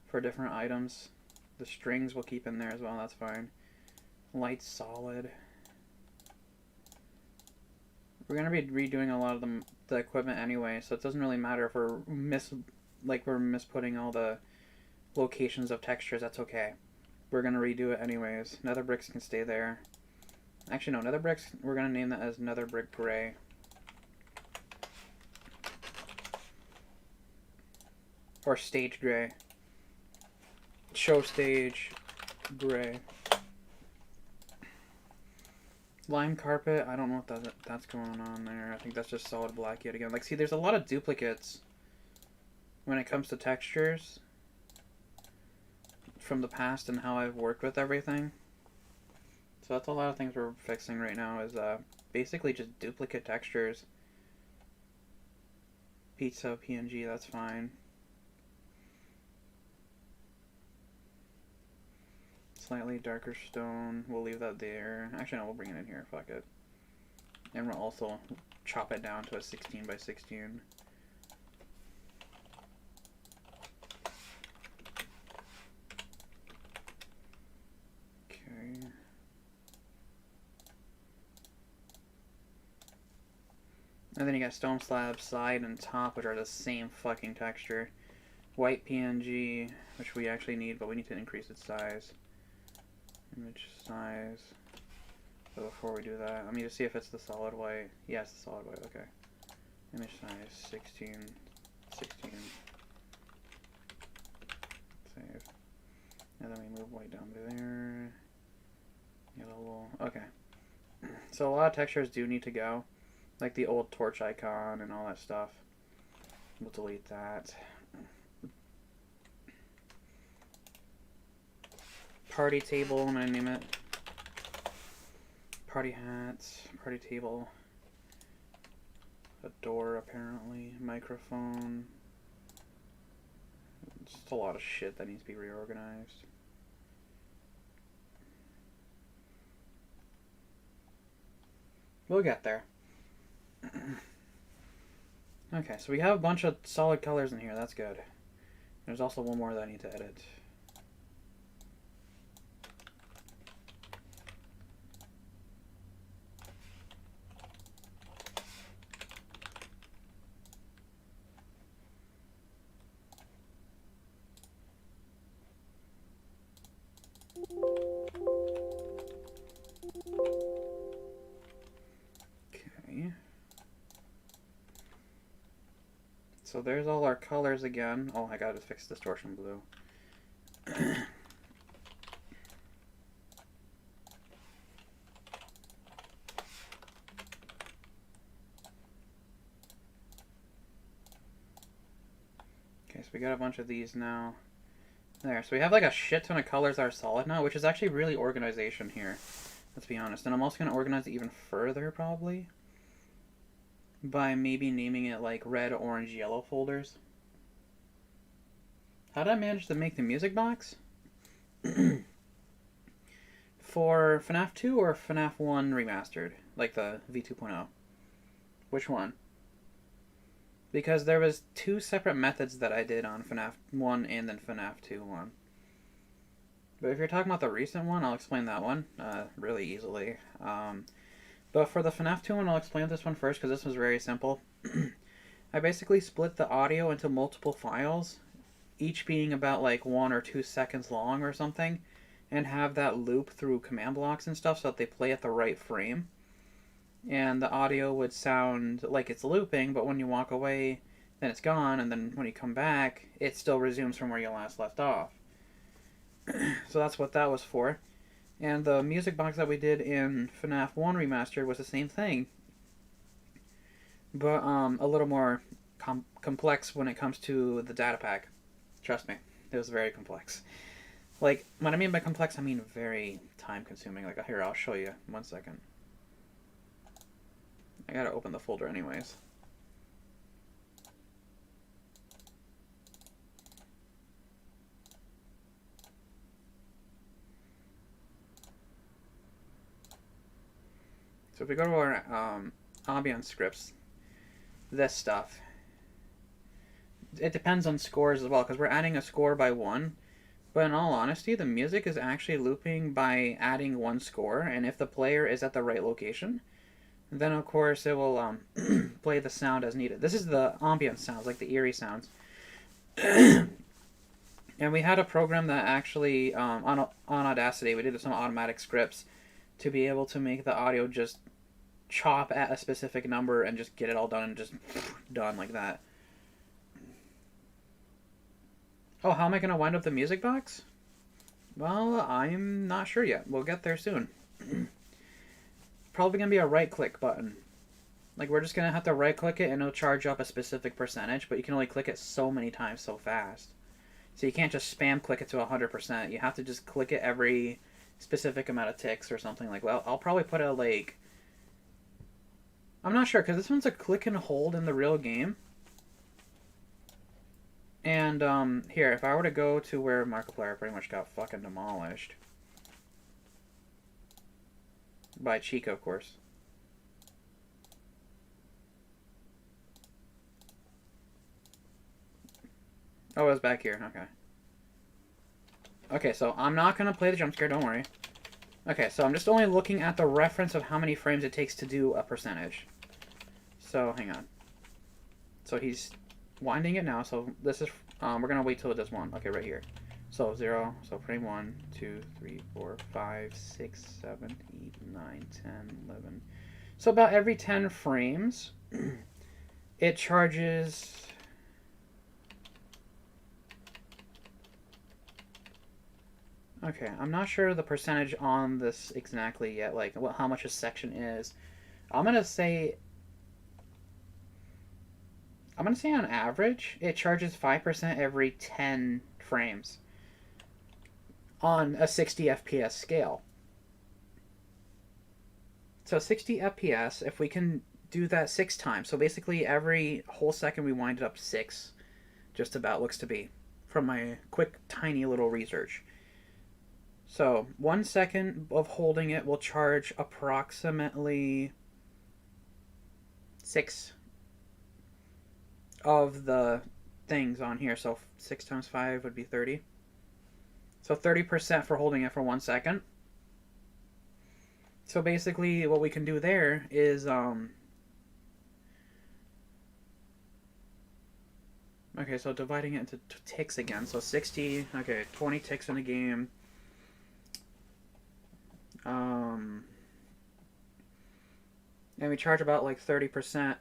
for different items. The strings we'll keep in there as well, that's fine. Light solid. We're going to be redoing a lot of the equipment anyway, so it doesn't really matter if we're misputting all the locations of textures, that's okay. We're going to redo it anyways. Nether bricks can stay there. Actually, no, nether bricks, we're going to name that as nether brick gray. Or stage gray. Show stage gray. Lime carpet, I don't know what that's going on there. I think that's just solid black yet again. Like, see, there's a lot of duplicates when it comes to textures from the past and how I've worked with everything. So that's a lot of things we're fixing right now is basically just duplicate textures. Pizza, PNG, that's fine. Slightly darker stone, we'll leave that there. Actually, no, we'll bring it in here, fuck it. And we'll also chop it down to a 16 by 16. Okay. And then you got stone slab side and top, which are the same fucking texture. White PNG, which we actually need, but we need to increase its size. Image size. So before we do that, let me just see if it's the solid white. Yeah, it's the solid white, okay. Image size 16. 16. Save. And then we move white down to there. Yellow. Okay. So a lot of textures do need to go. Like the old torch icon and all that stuff. We'll delete that. Party table, I'm gonna name it. Party hats, party table. A door, apparently. Microphone. Just a lot of shit that needs to be reorganized. We'll get there. Okay, so we have a bunch of solid colors in here, that's good. There's also one more that I need to edit. Okay. So there's all our colors again. Oh, I gotta fix distortion blue. Okay, so we got a bunch of these now. There, so we have like a shit ton of colors that are solid now, which is actually really organization here. Let's be honest. And I'm also going to organize it even further, probably. By maybe naming it like red, orange, yellow folders. How did I manage to make the music box? For FNAF 2 or FNAF 1 Remastered? Like the V2.0? Which one? Because there was two separate methods that I did on FNAF 1 and then FNAF 2 one. But if you're talking about the recent one, I'll explain that one really easily. But for the FNAF 2 one, I'll explain this one first because this was very simple. I basically split the audio into multiple files, each being about like 1 or 2 seconds long or something, and have that loop through command blocks and stuff so that they play at the right frame. And the audio would sound like it's looping, but when you walk away, then it's gone, and then when you come back, it still resumes from where you last left off. So that's what that was for. And the music box that we did in FNAF 1 Remastered was the same thing, but a little more complex when it comes to the data pack. Trust me, it was very complex. Like, what I mean by complex, I mean very time consuming. Like, here, I'll show you. 1 second. I gotta open the folder anyways. So if we go to our ambience scripts, this stuff, it depends on scores as well, because we're adding a score by 1. But in all honesty, the music is actually looping by adding 1 score, and if the player is at the right location, then of course it will play the sound as needed. This is the ambient sounds, like the eerie sounds. And we had a program that actually, on Audacity, we did some automatic scripts to be able to make the audio just chop at a specific number and just get it all done and just done like that. Oh, how am I going to wind up the music box? Well, I'm not sure yet. We'll get there soon. Probably going to be a right-click button. Like, we're just going to have to right-click it and it'll charge up a specific percentage, but you can only click it so many times so fast. So you can't just spam click it to 100%. You have to just click it every specific amount of ticks or something like that. Well, I'll probably put it like... I'm not sure, because this one's a click and hold in the real game. And, here, if I were to go to where Markiplier pretty much got fucking demolished. By Chica, of course. Oh, it was back here, okay. Okay, so I'm not going to play the jump scare, don't worry. Okay, so I'm just only looking at the reference of how many frames it takes to do a percentage. So, hang on. So he's winding it now, so this is, we're going to wait till it does 1. Okay, right here. So 0, so frame 1, 2, 3, 4, 5, 6, 7, 8, 9, 10, 11. So about every 10 frames, it charges... Okay, I'm not sure the percentage on this exactly yet, like how much a section is. I'm gonna say on average, it charges 5% every 10 frames on a 60 FPS scale. So 60 FPS, if we can do that 6 times, so basically every whole second we wind it up 6, just about looks to be, from my quick, tiny little research. So 1 second of holding it will charge approximately 6 of the things on here. So 6 times 5 would be 30. So 30% for holding it for 1 second. So basically what we can do there is okay, so dividing it into ticks again. So 60, okay, 20 ticks in a game. And we charge about like 30%.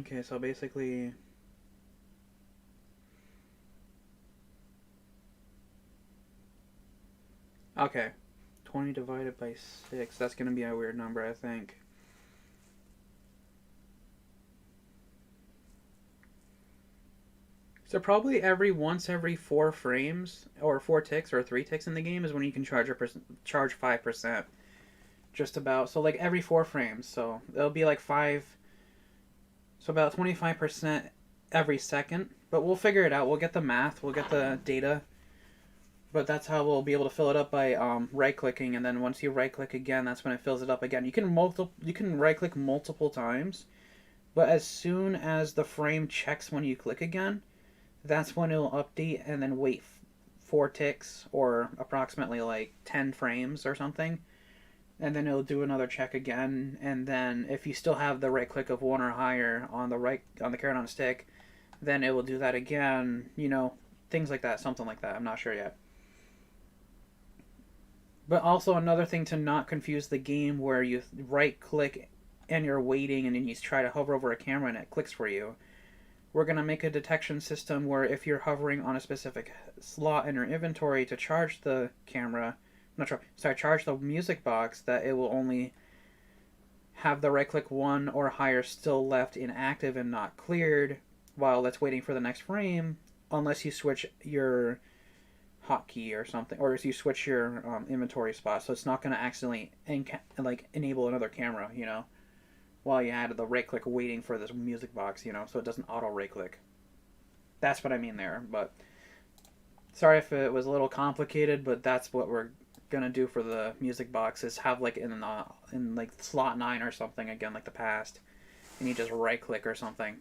Okay, so basically... Okay, 20 divided by 6, that's going to be a weird number, I think. So probably once every 4 frames, or 4 ticks, or 3 ticks in the game is when you can charge 5%. Just about, so like every 4 frames, so it'll be like 5, so about 25% every second, but we'll figure it out. We'll get the math, we'll get the data, but that's how we'll be able to fill it up by right-clicking, and then once you right-click again, that's when it fills it up again. You can right-click multiple times, but as soon as the frame checks when you click again, that's when it'll update and then wait 4 ticks, or approximately like 10 frames or something, and then it'll do another check again, and then if you still have the right click of 1 or higher on the carrot on stick, then it will do that again, you know, things like that, something like that. I'm not sure yet. But also another thing to not confuse the game where you right click and you're waiting and then you try to hover over a camera and it clicks for you. We're going to make a detection system where if you're hovering on a specific slot in your inventory to charge the camera, not charge the music box, that it will only have the right click 1 or higher still left inactive and not cleared while it's waiting for the next frame, unless you switch your hotkey or something, or if you switch your inventory spot, so it's not going to accidentally enable another camera, you know, while you added the right click waiting for this music box, you know, so it doesn't auto right click. That's what I mean there. But sorry if it was a little complicated, but that's what we're gonna do for the music box, is have like in like slot 9 or something again, like the past, and you just right click or something.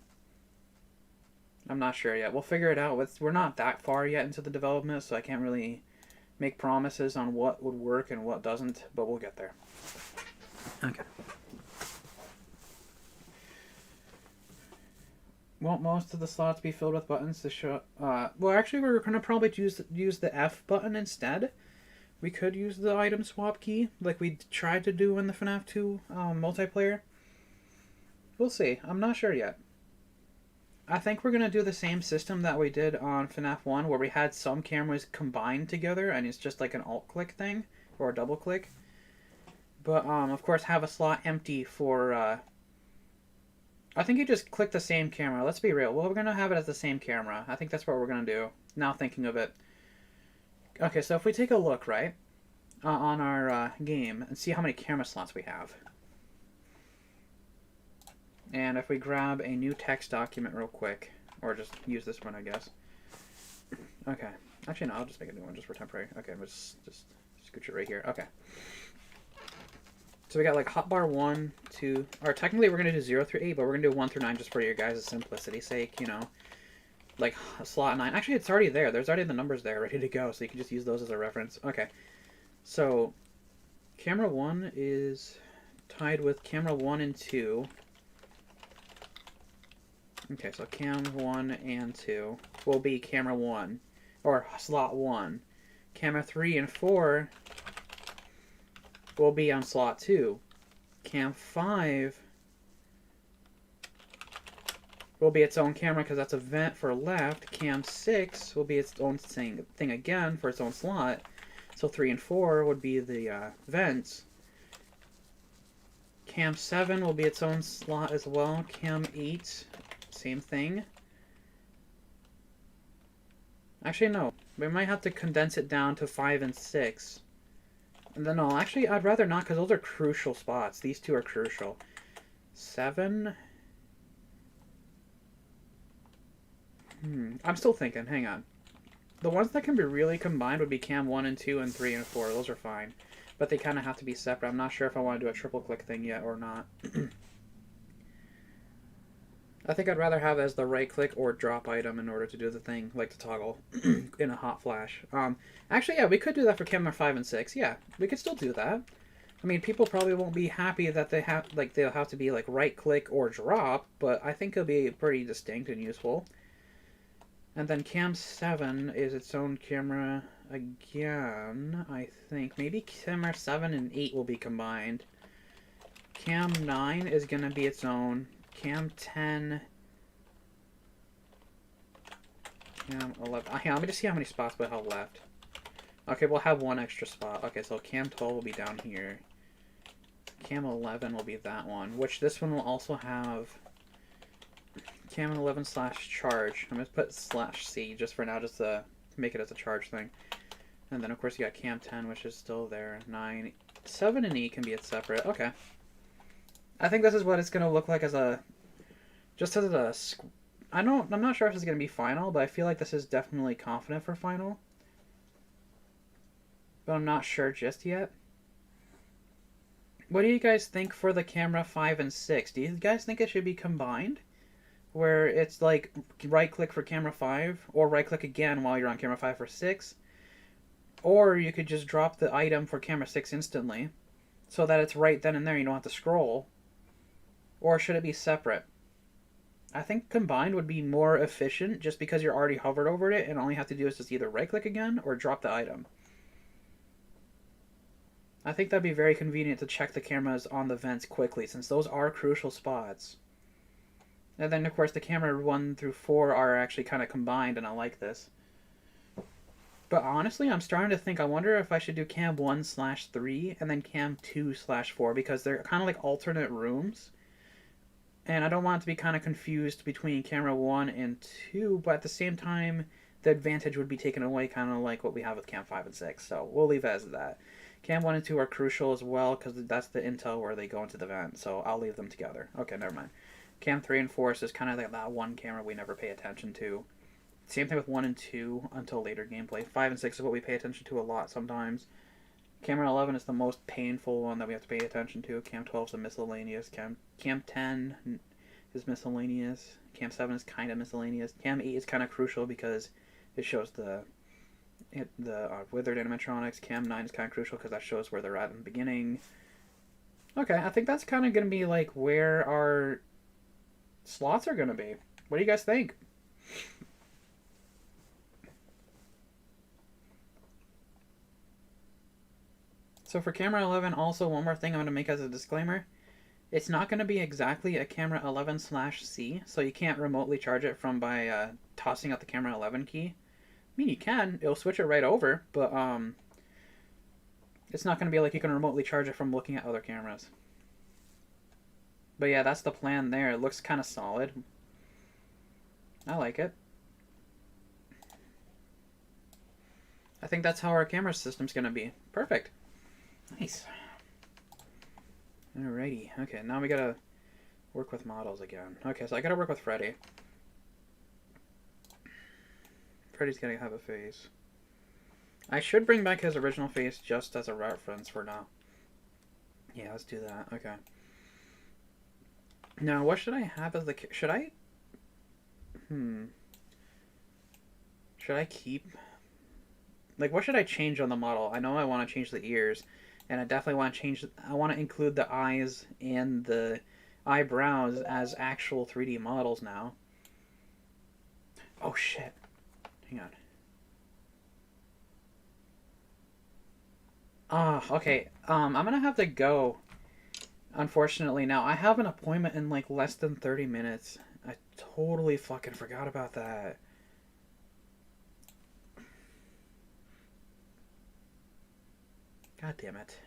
I'm not sure yet. We'll figure it out. We're not that far yet into the development, so I can't really make promises on what would work and what doesn't, but we'll get there. Okay. Won't most of the slots be filled with buttons to show? Well, actually, we're gonna probably use the F button instead. We could use the item swap key, like we tried to do in the FNAF2 multiplayer. We'll see. I'm not sure yet. I think we're gonna do the same system that we did on FNAF 1, where we had some cameras combined together, and it's just like an alt-click thing, or a double-click. But, of course, have a slot empty for, I think you just click the same camera. Let's be real. Well, we're going to have it as the same camera. I think that's what we're going to do. Now thinking of it. Okay, so if we take a look, right, on our game and see how many camera slots we have. And if we grab a new text document real quick, or just use this one, I guess. Okay. Actually, no, I'll just make a new one just for temporary. Okay, let's just scooch it right here. Okay. So we got like hotbar 1, 2, or technically we're going to do 0 through 8, but we're going to do 1 through 9 just for your guys' simplicity's sake, you know. Like slot 9. Actually, it's already there. There's already the numbers there ready to go, so you can just use those as a reference. Okay. So camera 1 is tied with camera 1 and 2. Okay, so cam 1 and 2 will be camera 1, or slot 1. Camera 3 and 4 will be on slot 2. Cam 5 will be its own camera because that's a vent for left. Cam 6 will be its own thing again for its own slot. So 3 and 4 would be the vents. Cam 7 will be its own slot as well. Cam 8, same thing. Actually, no. We might have to condense it down to 5 and 6. And then, no, actually, I'd rather not, because those are crucial spots. These two are crucial. 7. I'm still thinking. Hang on. The ones that can be really combined would be cam 1 and 2 and 3 and 4. Those are fine. But they kind of have to be separate. I'm not sure if I want to do a triple click thing yet or not. I think I'd rather have as the right click or drop item in order to do the thing, like the toggle in a hot flash. Actually, yeah, we could do that for camera 5 and 6. Yeah, we could still do that. I mean, people probably won't be happy that they have, like, they'll have to be like right click or drop, but I think it'll be pretty distinct and useful. And then cam 7 is its own camera again, I think. Maybe camera 7 and 8 will be combined. Cam 9 is going to be its own. Cam 10. Cam 11. Hang on, let me just see how many spots we have left. Okay, we'll have one extra spot. Okay, so cam 12 will be down here. Cam 11 will be that one, which this one will also have cam 11 slash charge. I'm going to put slash C just for now, just to make it as a charge thing. And then, of course, you got cam 10, which is still there. 9. 7 and E can be its separate. Okay. I think this is what it's going to look like as a... Just as a... I'm not sure if it's going to be final, but I feel like this is definitely confident for final. But I'm not sure just yet. What do you guys think for the camera 5 and 6? Do you guys think it should be combined? Where it's like right-click for camera 5, or right-click again while you're on camera 5 for 6? Or you could just drop the item for camera 6 instantly, so that it's right then and there, you don't have to scroll. Or should it be separate? I think combined would be more efficient, just because you're already hovered over it, and all you have to do is just either right-click again, or drop the item. I think that'd be very convenient to check the cameras on the vents quickly, since those are crucial spots. And then, of course, the camera 1 through 4 are actually kind of combined, and I like this. But honestly, I'm starting to think, I wonder if I should do cam 1/3 and then cam 2/4 because they're kind of like alternate rooms. And I don't want it to be kind of confused between camera 1 and 2, but at the same time, the advantage would be taken away, kind of like what we have with cam 5 and 6. So we'll leave it as that. Cam 1 and 2 are crucial as well because that's the intel where they go into the vent, so I'll leave them together. Okay, never mind. Cam 3 and 4 is just kind of like that one camera we never pay attention to. Same thing with 1 and 2 until later gameplay. 5 and 6 is what we pay attention to a lot sometimes. Camera 11 is the most painful one that we have to pay attention to. Cam 12 is a miscellaneous. Cam 10 is miscellaneous. Cam 7 is kind of miscellaneous. Cam 8 is kind of crucial because it shows the withered animatronics. Cam 9 is kind of crucial because that shows where they're at in the beginning. Okay, I think that's kind of going to be like where our slots are going to be. What do you guys think? So for camera 11, also one more thing I'm going to make as a disclaimer. It's not going to be exactly a camera 11/C, so you can't remotely charge it from by tossing out the camera 11 key. I mean, you can. It'll switch it right over, but it's not going to be like you can remotely charge it from looking at other cameras. But yeah, that's the plan there. It looks kind of solid. I like it. I think that's how our camera system's going to be. Perfect. Nice. Alrighty. Okay, now we gotta work with models again. Okay, so I gotta work with Freddy. Freddy's gonna have a face. I should bring back his original face just as a reference for now. Yeah, let's do that. Okay. Now, what should I have as the... Should I... Should I keep... Like, what should I change on the model? I know I want to change the ears. And I definitely want to change... I want to include the eyes and the eyebrows as actual 3D models now. Oh, shit. Hang on. Okay. I'm gonna have to go. Unfortunately, now I have an appointment in like less than 30 minutes. I totally fucking forgot about that. God damn it.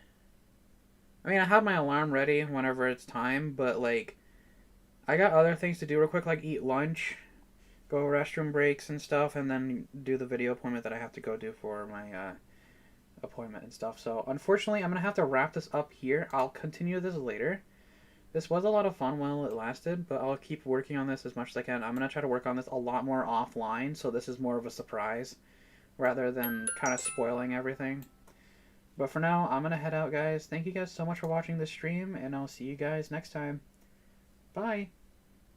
I mean, I have my alarm ready whenever it's time, but like, I got other things to do real quick, like eat lunch, go restroom breaks and stuff, and then do the video appointment that I have to go do for my appointment and stuff. So unfortunately, I'm gonna have to wrap this up here. I'll continue this later. This was a lot of fun while it lasted, but I'll keep working on this as much as I can. I'm gonna try to work on this a lot more offline, so this is more of a surprise rather than kind of spoiling everything. But for now, I'm gonna head out, guys. Thank you guys so much for watching this stream, and I'll see you guys next time. Bye!